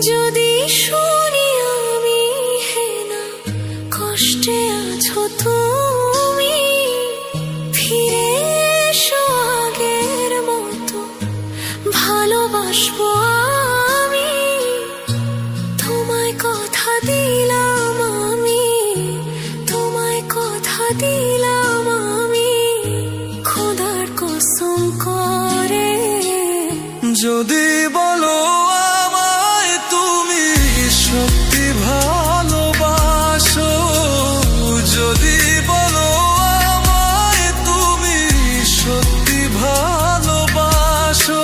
যদি শুনি আমি হেনা কষ্টে আছো তুমি, ফিরে এসো আগের মতো ভালোবাসবো আমি। তোমায় কথা দিলাম আমি, তোমায় কথা দিলাম আমি, খোদার কসম করে। যদি বলো আমায় তুমি সত্যি ভালোবাসো, যদি বলো আমায় তুমি সত্যি ভালোবাসো,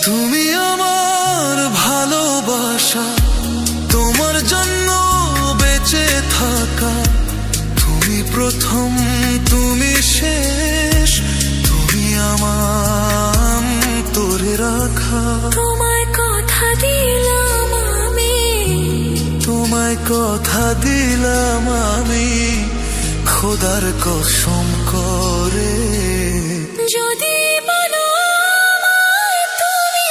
তুমি আমার ভালোবাসা, তোমার জন্য বেঁচে থাকা, তুমি প্রথম তুমি শেষ, তুমি আমার তোরে রাখা। তোমায় কথা দিলাম আমি, তোমায় কথা দিলাম আমি, খোদার কসম করে। যদি বলো আমায় তুমি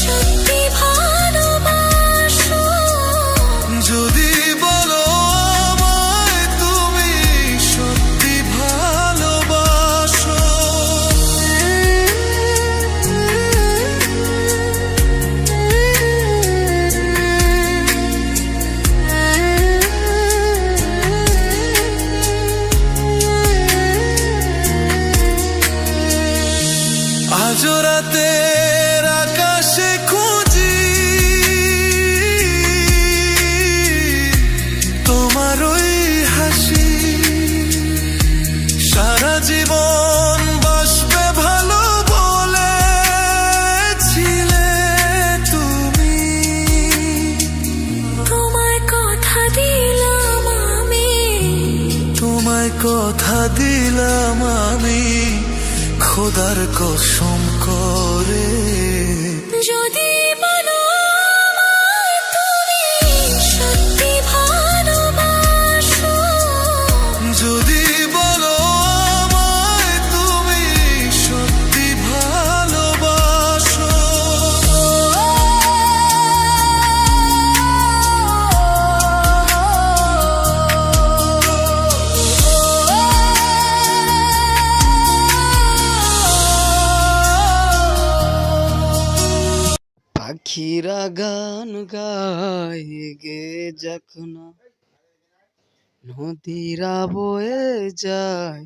সত্যি ভালোবাসো, যদি বলো আমায় তুমি সত্যি ভালোবাসো, আজ রাতের আকাশে খুঁজি তোমার ওই হাসি, সারা জীবন বাসবে ভালো বলেছিলে তুমি। তোমায় কথা দিলাম আমি, তোমায় কথা দিলাম আমি, খোদার কসম করে। যদি বলো আমায় তুমি সত্যি ভালোবাসো, যদি বলো আমায় তুমি সত্যি ভালোবাসো, পাখিরা গান গায় গে যখন নদীরা বয়ে যায়,